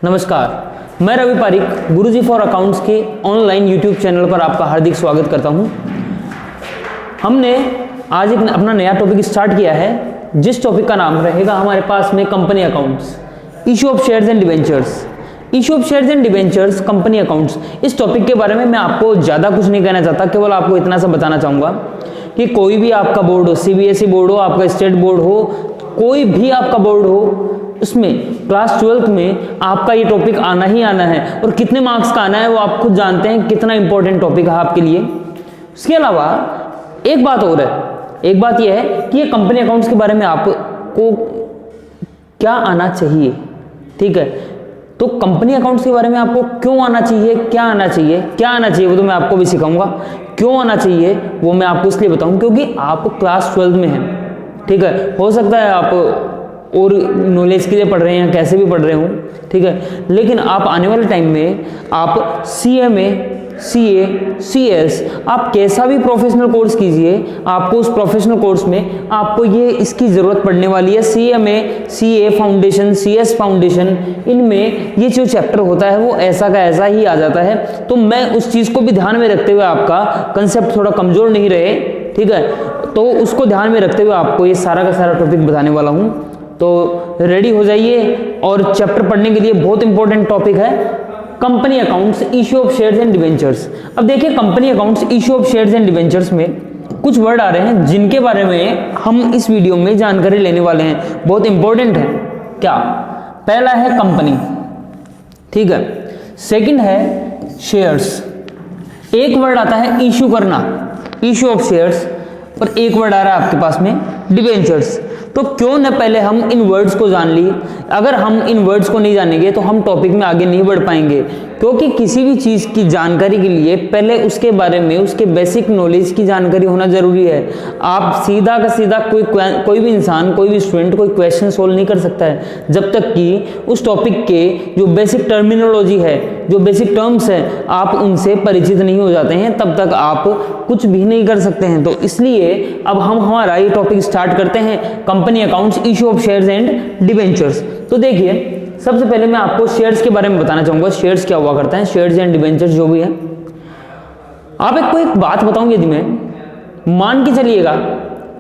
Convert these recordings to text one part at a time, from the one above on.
नमस्कार, मैं रवि पारिक गुरुजी for accounts के ऑनलाइन यूट्यूब चैनल पर आपका हार्दिक स्वागत करता हूं। हमने आज एक अपना नया टॉपिक स्टार्ट किया है, जिस टॉपिक का नाम रहेगा हमारे पास में company accounts, issue of shares and debentures. Issue of shares and debentures, company accounts. इस टॉपिक के बारे में मैं आपको ज़्यादा कुछ नहीं कहना चाहता, केवल आपको इतना सा बताना चाहूँगा कि कोई भी आपका बोर्ड हो, सीबीएसई बोर्ड हो, आपका स्टेट बोर्ड हो, कोई भी आपका बोर्ड हो, उसमें क्लास 12th में आपका ये टॉपिक आना ही आना है। और कितने मार्क्स का आना है वो आप खुद जानते हैं, कितना इंपॉर्टेंट टॉपिक है आपके लिए। उसके अलावा एक बात और है, एक बात यह है कि ये कंपनी अकाउंट्स के बारे में आपको क्या आना चाहिए, ठीक है। तो कंपनी अकाउंट्स के बारे में आपको क्यों आना चाहिए, क्या आना चाहिए, क्या आना चाहिए वो तो मैं आपको भी सिखाऊंगा। क्यों आना चाहिए वो मैं आपको इसलिए बताऊं क्योंकि आप क्लास 12 में हैं, ठीक है। हो सकता है आप और नॉलेज के लिए पढ़ रहे हैं, कैसे भी पढ़ रहे हो, ठीक है, लेकिन आप आने वाले टाइम में आप CMA, CA, CS, आप कैसा भी प्रोफेशनल कोर्स कीजिए, आपको उस प्रोफेशनल कोर्स में आपको ये इसकी ज़रूरत पड़ने वाली है। CMA, CA foundation, CS foundation, इनमें ये जो चैप्टर होता है वो ऐसा का ऐसा ही आ जाता है। तो मैं उस चीज़ को भी ध्यान में रखते हुए, आपका कंसेप्ट थोड़ा कमज़ोर नहीं रहे, ठीक है, तो उसको ध्यान में रखते हुए आपको ये सारा का सारा टॉपिक बताने वाला हूँ। तो रेडी हो जाइए। और चैप्टर पढ़ने के लिए बहुत इंपॉर्टेंट टॉपिक है company accounts, issue of shares and debentures. अब देखिए, company accounts, issue of shares and debentures में कुछ वर्ड आ रहे हैं जिनके बारे में हम इस वीडियो में जानकारी लेने वाले हैं, बहुत इंपॉर्टेंट है। क्या? पहला है कंपनी, ठीक है। सेकंड है शेयर्स। एक वर्ड आता है इशू करना, इशू ऑफ शेयर्स, और एक वर्ड आ रहा है आपके पास में डिबेंचर्स। तो क्यों न पहले हम इन वर्ड्स को जान लिए। अगर हम इन वर्ड्स को नहीं जानेंगे तो हम टॉपिक में आगे नहीं बढ़ पाएंगे, क्योंकि किसी भी चीज़ की जानकारी के लिए पहले उसके बारे में, उसके बेसिक नॉलेज की जानकारी होना जरूरी है। आप सीधा का सीधा कोई भी इंसान, कोई भी स्टूडेंट कोई क्वेश्चन सोल्व नहीं कर सकता है जब तक कि उस टॉपिक के जो बेसिक टर्मिनोलॉजी है, जो बेसिक टर्म्स है, आप उनसे परिचित नहीं हो जाते हैं, तब तक आप कुछ भी नहीं कर सकते हैं। तो इसलिए अब हम हमारा ये टॉपिक स्टार्ट करते हैं, company accounts, issue of shares and debentures. तो देखिए, सबसे पहले मैं आपको शेयर्स के बारे में बताना चाहूंगा। शेयर्स क्या हुआ करते हैं, शेयर्स एंड डिबेंचर्स जो भी है। आप एक बात बताऊंगी, यदि मैं मान के चलिएगा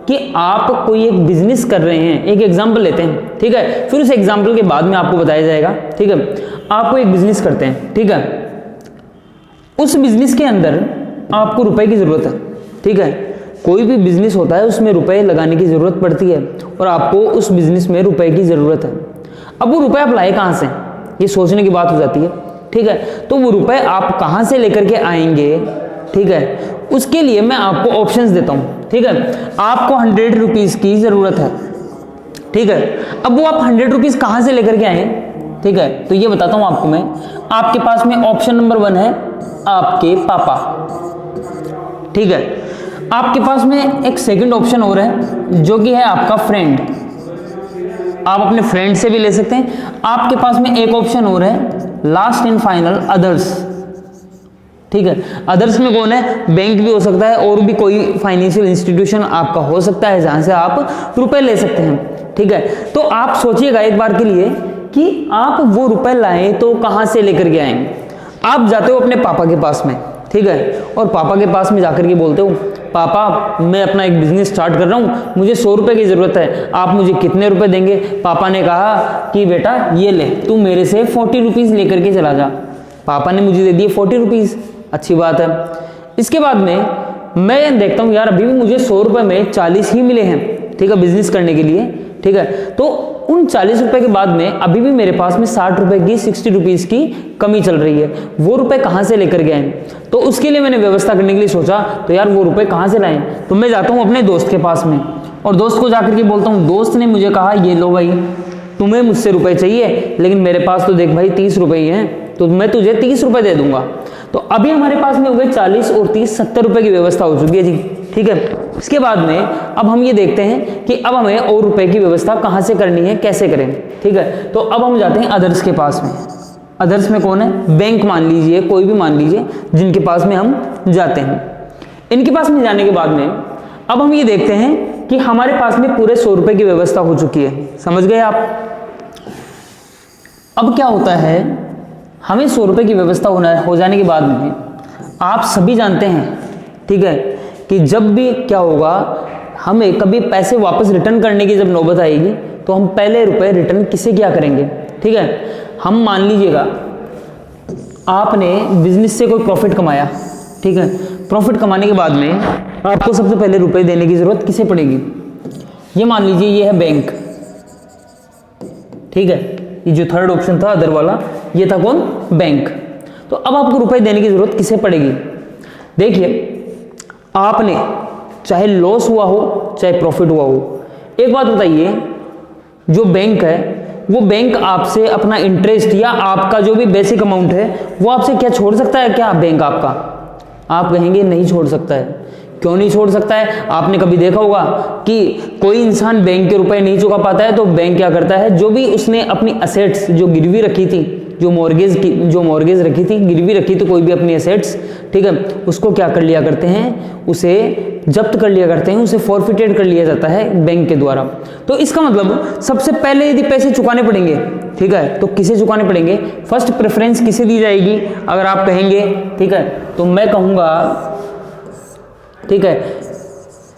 कि आप कोई एक बिजनेस कर रहे हैं, एक एग्जांपल लेते हैं, ठीक है, फिर उस एग्जांपल के बाद में आपको बताया जाएगा, ठीक है। आपको एक बिजनेस करते हैं, ठीक है, उस बिजनेस के अंदर आपको रुपए की जरूरत है, ठीक है। कोई भी बिजनेस होता है उसमें रुपए लगाने की जरूरत पड़ती है, और आपको उस बिजनेस में रुपए की जरूरत है। अब वो रुपए आप लाए कहाँ से, ये सोचने की बात हो जाती है, ठीक है। तो वो रुपए आप कहाँ से लेकर के आएंगे, ठीक है, उसके लिए मैं आपको ऑप्शंस देता हूँ, ठीक है। आपको 100 रुपीज़ की जरूरत है, ठीक है। अब वो आप 100 रुपीज़ कहाँ से लेकर के आए, ठीक है, तो ये बताता हूँ आपको मैं। आपके पास में ऑप्शन नंबर 1 है आपके पापा, ठीक है। आपके पास में एक सेकंड ऑप्शन और है जो कि है आपका फ्रेंड, आप अपने फ्रेंड से भी ले सकते हैं। आपके पास में एक ऑप्शन और है लास्ट एंड फाइनल अदर्स, ठीक है। अदर्स में कौन है? बैंक भी हो सकता है, और भी कोई फाइनेंशियल इंस्टीट्यूशन आपका हो सकता है जहां से आप रुपए ले सकते हैं, ठीक है। तो आप सोचिएगा एक बार के लिए कि आप वो रुपए लाएं तो कहां से लेकर के आएंगे। आप जाते हो अपने पापा के पास में, ठीक है, और पापा के पास में जाकर के बोलते हो, पापा मैं अपना एक बिजनेस स्टार्ट कर रहा हूँ, मुझे 100 रुपये की ज़रूरत है, आप मुझे कितने रुपए देंगे? पापा ने कहा कि बेटा ये ले, तू मेरे से 40 रुपीज़ लेकर के चला जा। पापा ने मुझे दे दिए 40 रुपीज़, अच्छी बात है। इसके बाद में मैं देखता हूँ यार अभी भी मुझे 100 रुपये में 40 ही मिले हैं, ठीक है, बिजनेस करने के लिए, ठीक है। तो उन 40 रुपए के बाद में अभी भी मेरे पास में 60 रुपए की, 60 रुपीज़ की कमी चल रही है। वो रुपए कहाँ से लेकर गए? तो उसके लिए मैंने व्यवस्था करने के लिए सोचा, तो यार वो रुपए कहाँ से लाएं? तो मैं जाता हूँ अपने दोस्त के पास में, और दोस्त को जाकर के बोलता हूँ, दोस्त ने मुझे कहा ये लो भाई, तुम्हें मुझसे रुपए चाहिए, लेकिन मेरे पास तो देख भाई 30 रुपए ही हैं, तो मैं तुझे 30 रुपए दे दूंगा। तो अभी हमारे पास में हो गए 40 और 30, 70 रुपए की व्यवस्था हो चुकी है जी, ठीक है। इसके बाद में अब हम ये देखते हैं कि अब हमें और रुपए की व्यवस्था कहाँ से करनी है, कैसे करें, ठीक है। तो अब हम जाते हैं अदर्स के पास में। अदर्स में कौन है? बैंक मान लीजिए, कोई भी मान लीजिए, जिनके पास में हम जाते हैं। इनके पास में जाने के बाद में अब हम ये देखते हैं कि हमारे पास में पूरे 100 रुपए की व्यवस्था हो चुकी है। समझ गए आप? अब क्या होता है, हमें 100 रुपये की व्यवस्था हो जाने के बाद में आप सभी जानते हैं, ठीक है, कि जब भी क्या होगा, हमें कभी पैसे वापस रिटर्न करने की जब नौबत आएगी तो हम पहले रुपए रिटर्न किसे क्या करेंगे, ठीक है। हम मान लीजिएगा आपने बिजनेस से कोई प्रॉफिट कमाया, ठीक है, प्रॉफिट कमाने के बाद में आपको सबसे पहले रुपए देने की जरूरत किसे पड़ेगी, ये मान लीजिए ये है बैंक, ठीक है, ये जो थर्ड ऑप्शन था अदर वाला, ये था कौन, बैंक। तो अब आपको रुपए देने की जरूरत किसे पड़ेगी। देखिए आपने चाहे लॉस हुआ हो चाहे प्रॉफिट हुआ हो, एक बात बताइए, जो बैंक है वो बैंक आपसे अपना इंटरेस्ट या आपका जो भी बेसिक अमाउंट है वो आपसे क्या छोड़ सकता है क्या बैंक आपका, आप कहेंगे नहीं छोड़ सकता है। क्यों नहीं छोड़ सकता है, आपने कभी देखा होगा कि कोई इंसान बैंक के रुपए नहीं चुका पाता है तो बैंक क्या करता है, जो भी उसने अपनी असेट्स जो गिरवी रखी थी, जो मॉर्गेज रखी थी, गिरवी रखी थी कोई भी अपनी असेट्स, ठीक है, उसको क्या कर लिया करते हैं, उसे जब्त कर लिया करते हैं, उसे फॉरफिटेड कर लिया जाता है बैंक के द्वारा। तो इसका मतलब सबसे पहले यदि पैसे चुकाने पड़ेंगे, ठीक है, तो किसे चुकाने पड़ेंगे, फर्स्ट प्रेफरेंस किसे दी जाएगी अगर आप कहेंगे, ठीक है, तो मैं कहूंगा, ठीक है,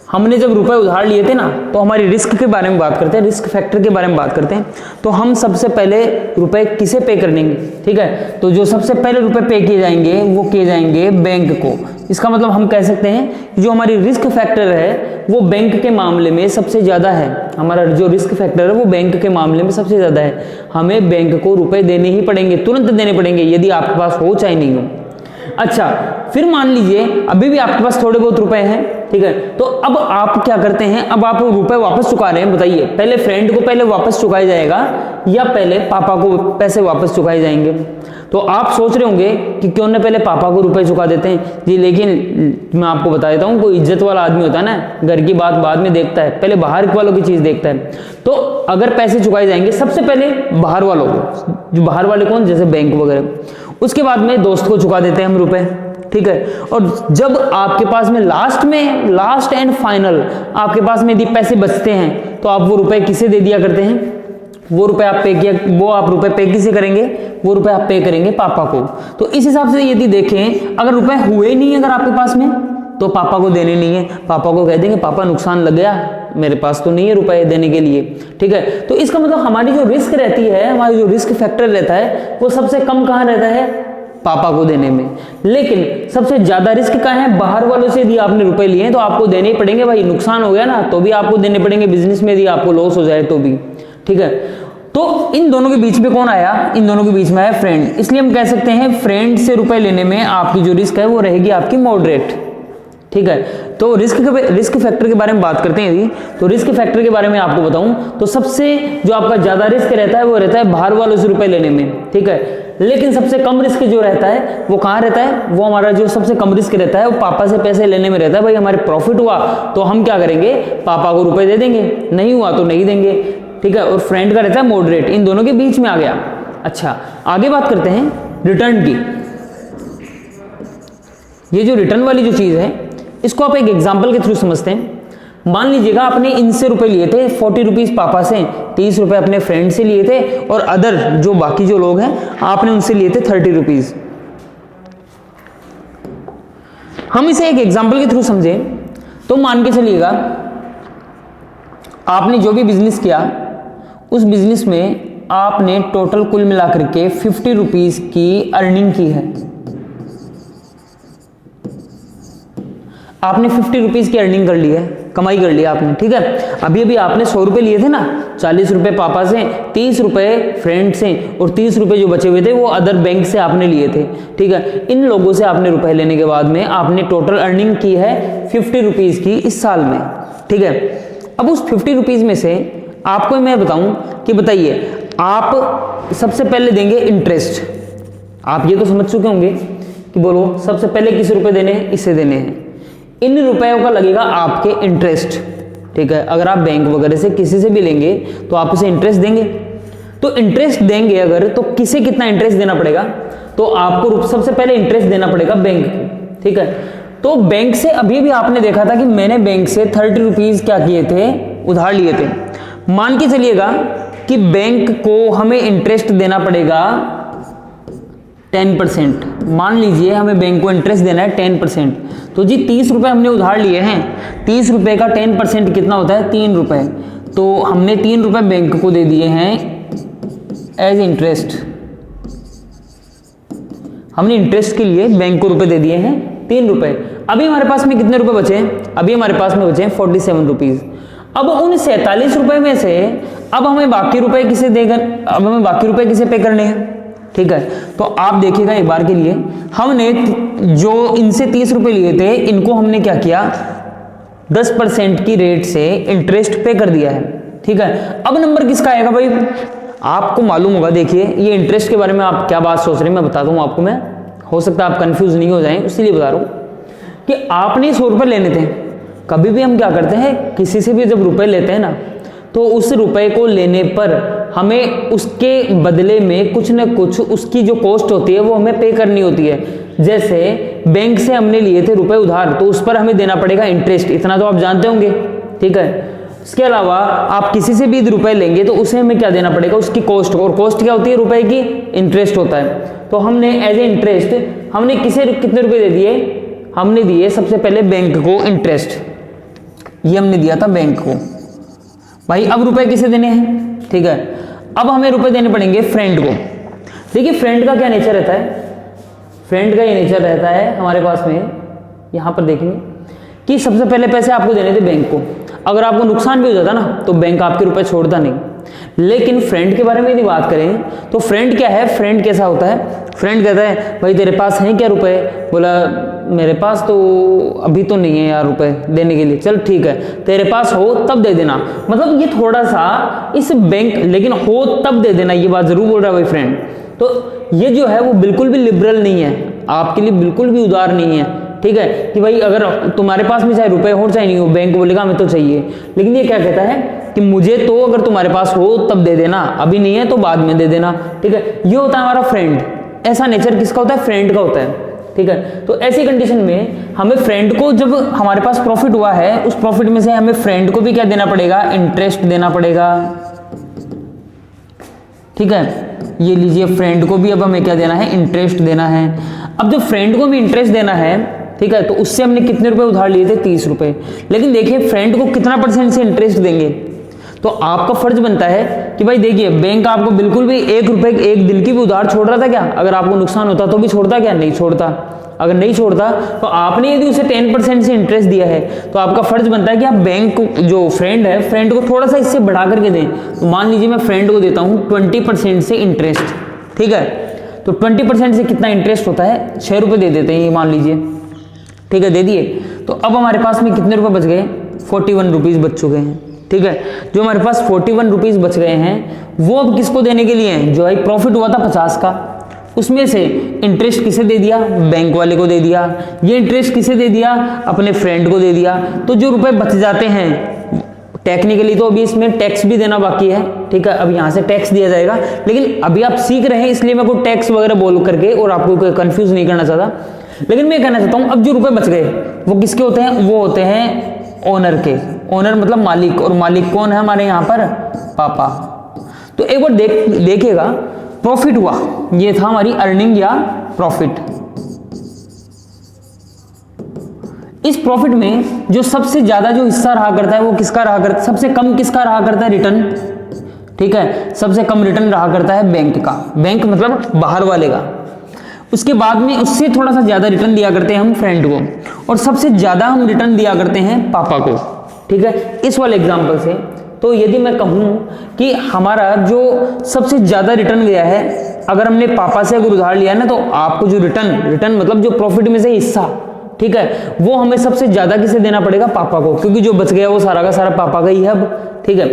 हमने जब रुपए उधार लिए थे ना तो हमारी रिस्क के बारे में बात करते हैं, रिस्क फैक्टर के बारे में बात करते हैं, तो हम सबसे पहले रुपए किसे पे कर देंगे, ठीक है, तो जो सबसे पहले रुपए पे किए जाएंगे वो किए जाएंगे बैंक को। इसका मतलब हम कह सकते हैं जो हमारी रिस्क फैक्टर है वो बैंक के मामले में सबसे ज्यादा है, हमारा जो रिस्क फैक्टर है वो बैंक के मामले में सबसे ज्यादा है। हमें बैंक को रुपए देने ही पड़ेंगे, तुरंत देने पड़ेंगे, यदि आपके पास हो चाहे नहीं हो। अच्छा, फिर मान लीजिए अभी भी आपके पास थोड़े बहुत रुपए हैं, ठीक है, तो अब आप क्या करते हैं, अब आप रुपए वापस चुका रहे हैं, बताइए पहले फ्रेंड को पहले वापस चुकाया जाएगा या पहले पापा को पैसे वापस चुकाए जाएंगे। तो आप सोच रहे होंगे कि क्यों ना पहले पापा को रुपए चुका देते हैं जी, लेकिन मैं आपको बता देता हूँ, कोई इज्जत वाला आदमी होता है ना, घर की बात बाद में देखता है, पहले बाहर वालों की चीज देखता है। तो अगर पैसे चुकाए जाएंगे सबसे पहले बाहर वालों को, जो बाहर वाले कौन, जैसे बैंक वगैरह, उसके बाद में दोस्त को चुका देते हैं हम रुपए, ठीक है, और जब आपके पास में लास्ट एंड फाइनल आपके पास में यदि पैसे बचते हैं तो आप वो रुपए किसे दे दिया करते हैं, वो रुपए आप पे किया, वो आप रुपए पे किसे करेंगे, वो रुपए आप पे करेंगे पापा को। तो इस हिसाब से यदि देखें, अगर रुपए हुए नहीं अगर आपके पास में तो पापा को देने नहीं है, पापा को कह देंगे पापा नुकसान लग गया, मेरे पास तो नहीं है रुपए देने के लिए, ठीक है। तो इसका मतलब हमारी जो रिस्क रहती है, हमारी जो रिस्क फैक्टर रहता है वो सबसे कम कहाँ रहता है, पापा को देने में। लेकिन सबसे ज्यादा रिस्क कहाँ है, बाहर वालों से यदि आपने रुपए लिए तो आपको देने ही पड़ेंगे भाई, नुकसान हो गया ना तो भी आपको देने पड़ेंगे, बिजनेस में यदि आपको लॉस हो जाए तो भी, ठीक है। तो इन दोनों के बीच में कौन आया, इन दोनों के बीच में आया फ्रेंड, इसलिए हम कह सकते हैं फ्रेंड से रुपए लेने में आपकी जो रिस्क है वो रहेगी आपकी मॉडरेट, ठीक है। तो रिस्क फैक्टर के बारे में बात करते हैं यदि, तो रिस्क फैक्टर के बारे में आपको बताऊं तो सबसे जो आपका ज्यादा रिस्क रहता है वो रहता है बाहर वालों से रुपए लेने में, ठीक है। लेकिन सबसे कम रिस्क जो रहता है वो कहाँ रहता है, वो हमारा जो सबसे कम रिस्क रहता है वो पापा से पैसे लेने में रहता है। भाई हमारे प्रॉफिट हुआ तो हम क्या करेंगे, पापा को रुपए दे देंगे, नहीं हुआ तो नहीं देंगे, ठीक है। और फ्रेंड का रहता है मॉडरेट, इन दोनों के बीच में आ गया। अच्छा, आगे बात करते हैं रिटर्न की। ये जो रिटर्न वाली जो चीज है इसको आप एक एग्जाम्पल के थ्रू समझते हैं। मान लीजिएगा आपने इनसे रुपए लिए थे 40 रुपीज पापा से, 30 रुपए अपने फ्रेंड से लिए थे, और अदर जो बाकी जो लोग हैं आपने उनसे लिए थे 30 रुपीज। हम इसे एक एग्जाम्पल के थ्रू समझें तो मान के चलिएगा आपने जो भी बिजनेस किया उस बिजनेस में आपने टोटल कुल मिलाकर के 50 रुपीज की अर्निंग की है। आपने 50 रुपीज की अर्निंग कर ली है, कमाई कर लिया आपने, ठीक है। अभी अभी आपने 100 रुपए लिए थे ना, 40 रुपए पापा से, 30 रुपए फ्रेंड से, और 30 रुपए जो बचे हुए थे वो अदर बैंक से आपने लिए थे, ठीक है। इन लोगों से आपने रुपए लेने के बाद में आपने टोटल अर्निंग की है 50 रुपीज की इस साल में, ठीक है। अब उस 50 रुपीज में से आपको मैं बताऊं कि बताइए आप सबसे पहले देंगे इंटरेस्ट। आप ये तो समझ चुके होंगे कि बोलो सबसे पहले किस रुपए देने हैं, इससे देने हैं। इन रुपयों का लगेगा आपके इंटरेस्ट, ठीक है। अगर आप बैंक वगैरह से किसी से भी लेंगे तो आप उसे इंटरेस्ट देंगे, तो इंटरेस्ट देंगे अगर तो किसे कितना इंटरेस्ट देना पड़ेगा, तो आपको सबसे पहले इंटरेस्ट देना पड़ेगा बैंक को, ठीक है। तो बैंक से अभी भी आपने देखा था कि मैंने बैंक से 30 रुपीज क्या किए थे, उधार लिए थे। मान के चलिएगा कि बैंक को हमें इंटरेस्ट देना पड़ेगा 10%। मान लीजिए हमें बैंक को इंटरेस्ट देना है 10%, तो जी 30 रुपये हमने उधार लिए हैं, 30 रुपये का 10% कितना होता है 3 रुपये, तो हमने 3 रुपये बैंक को दे दिए हैं एज इंटरेस्ट। हमने इंटरेस्ट के लिए बैंक को रुपए दे दिए हैं 3 रुपए। अभी हमारे पास में कितने रुपए बचे हैं? अभी हमारे पास में बचे हैं 47 रुपीज। अब उन 47 रुपए में से अब हमें बाकी रुपए किसे देगा, अब हमें बाकी रुपए किसे पे करने हैं, ठीक है। तो आप देखिएगा एक बार के लिए, हमने जो इनसे 30 रुपए लिए थे, इनको हमने क्या किया 10% की रेट से इंटरेस्ट पे कर दिया है, ठीक है। अब नंबर किसका आएगा भाई? आपको मालूम होगा, देखिए ये इंटरेस्ट के बारे में आप क्या बात सोच रहे हैं मैं बताता हूँ आपको। मैं हो सकता है आप कंफ्यूज नहीं हो जाएं, इसलिए बता रहा हूँ कि आपने 100 रुपये लेने थे। कभी भी हम क्या करते हैं, किसी से भी जब रुपए लेते हैं ना, तो उस रुपए को लेने पर हमें उसके बदले में कुछ न कुछ उसकी जो कॉस्ट होती है वो हमें पे करनी होती है। जैसे बैंक से हमने लिए थे रुपए उधार, तो उस पर हमें देना पड़ेगा इंटरेस्ट, इतना तो आप जानते होंगे, ठीक है। इसके अलावा आप किसी से भी रुपए लेंगे तो उसे हमें क्या देना पड़ेगा, उसकी कॉस्ट, और कॉस्ट क्या होती है रुपए की, इंटरेस्ट होता है। तो हमने एज ए इंटरेस्ट हमने किसे कितने रुपए दे दिए, हमने दिए सबसे पहले बैंक को इंटरेस्ट, ये हमने दिया था बैंक को भाई। अब रुपए किसे देने हैं, ठीक है। अब हमें रुपए देने पड़ेंगे फ्रेंड को। देखिए फ्रेंड का क्या नेचर रहता है, फ्रेंड का ये नेचर रहता है हमारे पास में, यहां पर देखेंगे कि सबसे पहले पैसे आपको देने थे बैंक को। अगर आपको नुकसान भी हो जाता ना तो बैंक आपके रुपए छोड़ता नहीं। लेकिन फ्रेंड के बारे में यदि बात करें तो फ्रेंड क्या है, फ्रेंड कैसा होता है, फ्रेंड कहता है भाई तेरे पास हैं क्या रुपए, बोला मेरे पास तो अभी तो नहीं है यार रुपए देने के लिए, चल ठीक है तेरे पास हो तब दे देना। मतलब ये थोड़ा सा इस बैंक, लेकिन हो तब दे देना, ये बात जरूर बोल रहा है भाई फ्रेंड। तो ये जो है वो बिल्कुल भी लिबरल नहीं है, आपके लिए बिल्कुल भी उदार नहीं है, ठीक है। कि भाई अगर तुम्हारे पास में चाहे रुपए हो चाहे नहीं हो, बैंक बोलेगा हमें तो चाहिए। लेकिन ये क्या कहता है कि मुझे तो अगर तुम्हारे पास हो तब दे देना, अभी नहीं है तो बाद में दे देना, ठीक है। ये होता है हमारा फ्रेंड। ऐसा नेचर किसका होता है, फ्रेंड का होता है, ठीक है। तो ऐसी कंडीशन में हमें फ्रेंड को, जब हमारे पास प्रॉफिट हुआ है उस प्रॉफिट में से हमें फ्रेंड को भी क्या देना पड़ेगा, इंटरेस्ट देना पड़ेगा, ठीक है। ये लीजिए फ्रेंड को भी अब हमें क्या देना है, इंटरेस्ट देना है। अब जब फ्रेंड को भी इंटरेस्ट देना है, ठीक है, तो उससे हमने कितने रुपए उधार लिए थे, 30 रुपए। लेकिन देखिए फ्रेंड को कितना % से इंटरेस्ट देंगे, तो आपका फर्ज बनता है कि भाई देखिए बैंक आपको बिल्कुल भी 1 रुपए 1 दिन की भी उधार छोड़ रहा था क्या, अगर आपको नुकसान होता तो भी छोड़ता क्या, नहीं छोड़ता। अगर नहीं छोड़ता तो आपने यदि उसे 10% से इंटरेस्ट दिया है तो आपका फर्ज बनता है कि आप बैंक को, जो फ्रेंड है, फ्रेंड को थोड़ा सा इससे बढ़ा करके दें। तो मान लीजिए मैं फ्रेंड को देता हूं 20% से इंटरेस्ट, ठीक है। तो 20% से कितना इंटरेस्ट होता है, 6 रुपए दे देते हैं, ये मान लीजिए, ठीक है, दे दिए। तो अब हमारे पास में कितने रुपए बच गए, 41 रुपीज बच चुके हैं, ठीक है। जो हमारे पास 41 रुपीज बच गए हैं वो अब किसको देने के लिए हैं, जो भाई प्रॉफिट हुआ था 50 का, उसमें से इंटरेस्ट किसे दे दिया, बैंक वाले को दे दिया। ये इंटरेस्ट किसे दे दिया, अपने फ्रेंड को दे दिया। तो जो रुपए बच जाते हैं, टेक्निकली तो अभी इसमें टैक्स भी देना बाकी है, ठीक है, अब यहाँ से टैक्स दिया जाएगा। लेकिन अभी आप सीख रहे हैं इसलिए मैं कोई टैक्स वगैरह बोल करके और आपको कोई कंफ्यूज नहीं करना चाहता। लेकिन मैं कहना चाहता हूँ अब जो रुपए बच गए वो किसके होते हैं, वो होते हैं ओनर के। ओनर मतलब मालिक, और मालिक कौन है हमारे यहाँ पर, पापा। तो एक बार देखिएगा प्रॉफिट हुआ, ये था हमारी अर्निंग या प्रॉफिट। इस प्रॉफिट में जो सबसे ज्यादा जो हिस्सा रहा करता है वो किसका रहा करता है, सबसे कम किसका रहा करता है, रिटर्न, ठीक है। सबसे कम रिटर्न रहा करता है बैंक का, बैंक मतलब बाहर वाले का। उसके बाद में उससे थोड़ा सा ज्यादा रिटर्न दिया करते हैं हम फ्रेंड को, और सबसे ज्यादा हम रिटर्न दिया करते हैं पापा को, ठीक है। इस वाले एग्जांपल से तो यदि मैं कहूं कि हमारा जो सबसे ज्यादा रिटर्न गया है, अगर हमने पापा से अगर उधार लिया ना, तो आपको जो रिटर्न मतलब जो प्रॉफिट में से हिस्सा, ठीक है, वो हमें सबसे ज्यादा किसे देना पड़ेगा, पापा को, क्योंकि जो बच गया वो सारा का सारा पापा का ही है अब, ठीक है।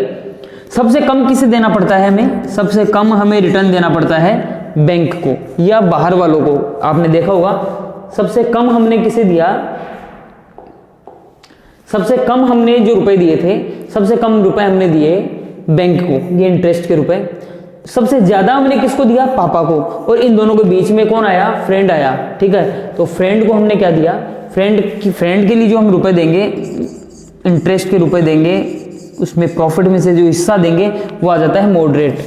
सबसे कम किसे देना पड़ता है हमें, सबसे कम हमें रिटर्न देना पड़ता है बैंक को या बाहर वालों को। आपने देखा होगा सबसे कम हमने किसे दिया, सबसे कम हमने जो रुपए दिए थे, सबसे कम रुपए हमने दिए बैंक को, ये इंटरेस्ट के रुपए। सबसे ज्यादा हमने किसको दिया, पापा को, और इन दोनों के बीच में कौन आया, फ्रेंड आया, ठीक है। तो फ्रेंड को हमने क्या दिया, फ्रेंड के लिए जो हम रुपए देंगे, इंटरेस्ट के रुपए देंगे उसमें प्रॉफिट में से जो हिस्सा देंगे वो आ जाता है मॉडरेट।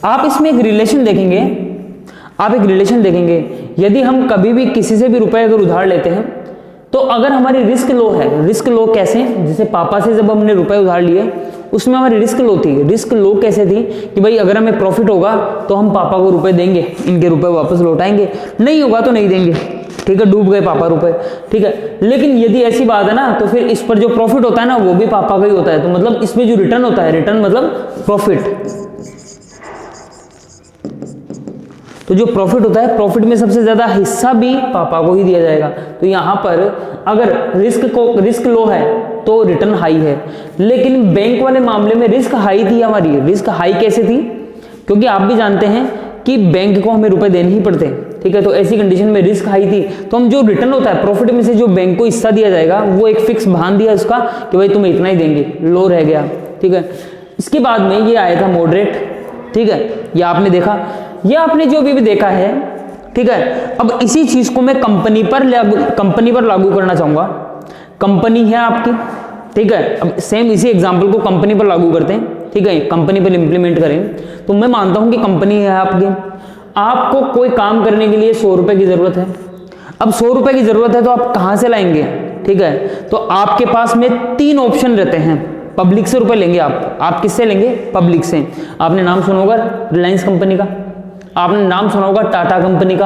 आप इसमें एक रिलेशन देखेंगे, आप एक रिलेशन देखेंगे, यदि हम कभी भी किसी से भी रुपए अगर उधार लेते हैं तो अगर हमारी रिस्क लो है, रिस्क लो कैसे, जैसे पापा से जब हमने रुपए उधार लिए उसमें हमारी रिस्क लो थी। रिस्क लो कैसे थी कि भाई अगर हमें प्रॉफिट होगा तो हम पापा को रुपए देंगे, इनके रुपए वापस लौटाएंगे, नहीं होगा तो नहीं देंगे, ठीक है, डूब गए पापा रुपए, ठीक है। लेकिन यदि ऐसी बात है ना तो फिर इस पर जो प्रॉफिट होता है ना वो भी पापा का ही होता है, तो मतलब इसमें जो रिटर्न होता है, रिटर्न मतलब प्रॉफिट, तो जो प्रॉफिट होता है प्रॉफिट में सबसे ज्यादा हिस्सा भी पापा को ही दिया जाएगा। तो यहां पर अगर रिस्क लो है तो रिटर्न हाई है, लेकिन बैंक वाले मामले में रिस्क हाई थी हमारी। रिस्क हाई कैसे थी, क्योंकि आप भी जानते हैं कि बैंक को हमें रुपए देने ही पड़ते हैं, ठीक है। तो ऐसी कंडीशन में रिस्क हाई थी, तो हम जो रिटर्न होता है प्रॉफिट में से जो बैंक को हिस्सा दिया जाएगा वो एक फिक्स भान दिया उसका कि भाई तुम्हें इतना ही देंगे, लो रह गया, ठीक है। इसके बाद में ये आया था मॉडरेट, ठीक है, ये आपने देखा, ये आपने जो भी देखा है, ठीक है। अब इसी चीज को मैं कंपनी पर लागू करना चाहूंगा। कंपनी है आपकी, ठीक है, अब सेम इसी एग्जांपल को कंपनी पर लागू करते हैं, ठीक है, कंपनी पर इंप्लीमेंट करें। तो मैं मानता हूं कि कंपनी है आपकी, आपको कोई काम करने के लिए 100 रुपए की जरूरत है। अब 100 रुपए की जरूरत है तो आप कहां से लाएंगे, ठीक है। तो आपके पास में 3 ऑप्शन रहते हैं। पब्लिक से रुपए लेंगे आप किससे लेंगे, पब्लिक से। आपने नाम सुना होगा रिलायंस कंपनी का, आपने नाम सुना होगा टाटा कंपनी का,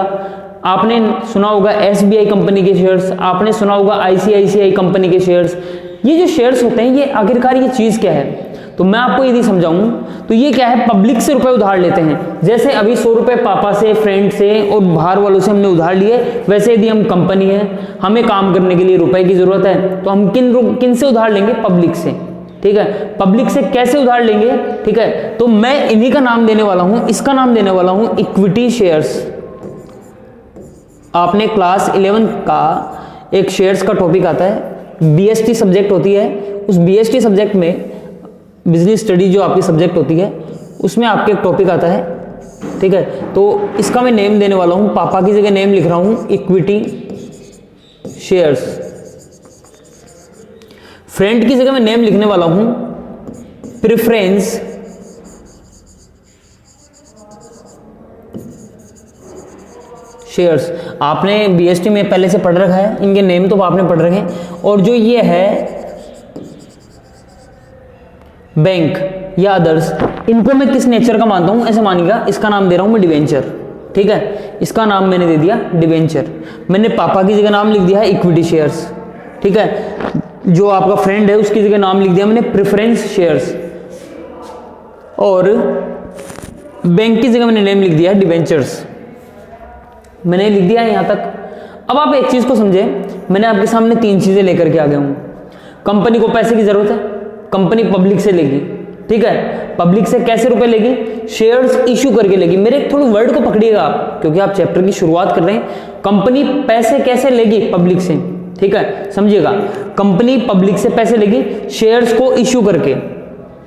आपने सुना होगा SBI कंपनी के शेयर्स, आपने सुना होगा ICICI कंपनी के शेयर्स। ये जो शेयर्स होते हैं ये आखिरकार ये चीज क्या है, तो मैं आपको यदि समझाऊं तो ये क्या है, पब्लिक से रुपए उधार लेते हैं। जैसे अभी 100 रुपए पापा से, फ्रेंड से और बाहर वालों से हमने उधार लिए, वैसे यदि हम कंपनी है, हमें काम करने के लिए रुपए की जरूरत है, तो हम किन से उधार लेंगे, पब्लिक से, ठीक है। पब्लिक से कैसे उधार लेंगे, ठीक है, तो मैं इन्हीं का नाम देने वाला हूं, इसका नाम देने वाला हूं इक्विटी शेयर्स। आपने क्लास 11 का एक शेयर्स का टॉपिक आता है, BST सब्जेक्ट होती है, उस BST सब्जेक्ट में बिजनेस स्टडी जो आपकी सब्जेक्ट होती है उसमें आपके एक टॉपिक आता है, ठीक है। तो इसका मैं नेम देने वाला हूं, पापा की जगह नेम लिख रहा हूं इक्विटी शेयर्स। फ्रेंड की जगह मैं नेम लिखने वाला हूं प्रेफरेंस शेयर्स। आपने BST में पहले से पढ़ रखा है, इनके नेम तो आपने पढ़ रखे हैं। और जो ये है बैंक या अदर्स, इनको मैं किस नेचर का मानता हूं, ऐसे मानिएगा इसका नाम दे रहा हूं मैं डिवेंचर, ठीक है। इसका नाम मैंने दे दिया डिवेंचर। मैंने पापा की जगह नाम लिख दिया है इक्विटी शेयर्स, ठीक है। जो आपका फ्रेंड है उसकी जगह नाम लिख दिया मैंने प्रेफरेंस शेयर्स, और बैंक की जगह मैंने नेम लिख दिया है डिवेंचर्स। मैंने लिख दिया है यहां तक। अब आप एक चीज को समझे, मैंने आपके सामने 3 चीजें लेकर के आ गया हूं। कंपनी को पैसे की जरूरत है, कंपनी पब्लिक से लेगी, ठीक है। पब्लिक से कैसे रुपए लेगी, शेयर्स इश्यू करके लेगी। मेरे थोड़े वर्ड को पकड़िएगा आप, क्योंकि आप चैप्टर की शुरुआत कर रहे हैं। कंपनी पैसे कैसे लेगी, पब्लिक से, ठीक है, समझिएगा। कंपनी पब्लिक से पैसे लेगी शेयर्स को इश्यू करके,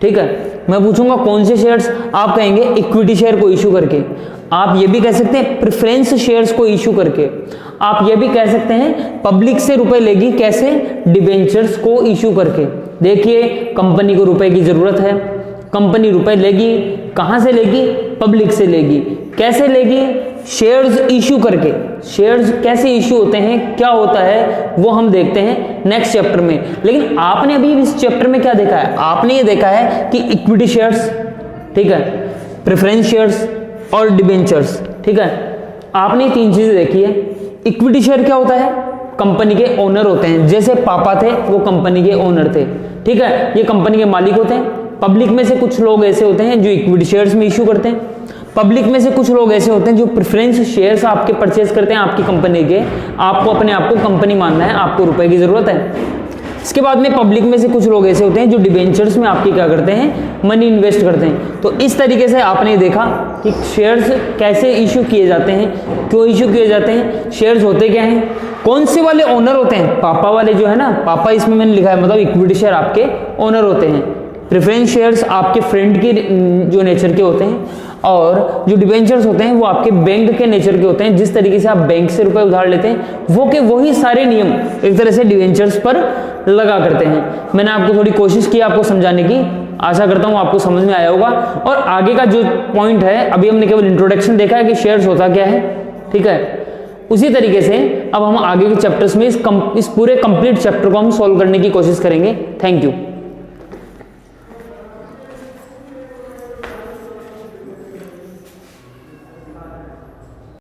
ठीक है। मैं पूछूंगा कौन से शेयर्स, आप कहेंगे इक्विटी शेयर को इश्यू करके। आप ये भी कह सकते हैं प्रेफरेंस शेयर्स को इश्यू करके। आप ये भी कह सकते हैं पब्लिक से रुपए लेगी कैसे, डिबेंचर्स को इश्यू करके। देखिए कंपनी को रुपए की जरूरत है, कंपनी रुपए लेगी, कहां से लेगी, पब्लिक से लेगी। कैसे लेगी, शेयर्स इश्यू करके। शेयर्स कैसे इश्यू होते हैं, क्या होता है, वो हम देखते हैं नेक्स्ट चैप्टर में। लेकिन आपने अभी इस चैप्टर में क्या देखा है, आपने ये देखा है कि इक्विटी शेयर्स, ठीक है, प्रेफरेंस शेयर्स और डिबेंचर्स, ठीक है। आपने 3 चीजें देखी है। इक्विटी शेयर क्या होता है, कंपनी के ओनर होते हैं। जैसे पापा थे वो कंपनी के ओनर थे, ठीक है, ये कंपनी के मालिक होते हैं। पब्लिक में से कुछ लोग ऐसे होते हैं जो इक्विटी शेयर्स में इश्यू करते हैं। पब्लिक में से कुछ लोग ऐसे होते हैं जो प्रेफरेंस शेयर्स आपके परचेज करते हैं आपकी कंपनी के। आपको अपने आप को कंपनी मानना है, आपको रुपए की जरूरत है। इसके बाद में पब्लिक में से कुछ लोग ऐसे होते हैं जो डिबेंचर्स में आपकी क्या करते हैं, मनी इन्वेस्ट करते हैं। तो इस तरीके से आपने देखा कि शेयर्स कैसे इश्यू किए जाते हैं, क्यों इश्यू किए जाते हैं, शेयर्स होते क्या हैं, कौन से वाले ओनर होते हैं, पापा वाले जो है ना, पापा इसमें मैंने लिखा है, मतलब इक्विटी शेयर आपके ओनर होते हैं। प्रेफरेंस शेयर्स आपके फ्रेंड के जो नेचर के होते हैं, और जो डिबेंचर्स होते हैं वो आपके बैंक के नेचर के होते हैं। जिस तरीके से आप बैंक से रुपए उधार लेते हैं वो के वही सारे नियम एक तरह से डिबेंचर्स पर लगा करते हैं। मैंने आपको थोड़ी कोशिश की आपको समझाने की, आशा करता हूँ आपको समझ में आया होगा। और आगे का जो पॉइंट है, अभी हमने केवल इंट्रोडक्शन देखा है कि शेयर्स होता क्या है, ठीक है। उसी तरीके से अब हम आगे के चैप्टर्स में इस पूरे कंप्लीट चैप्टर को हम सॉल्व करने की कोशिश करेंगे। Thank you.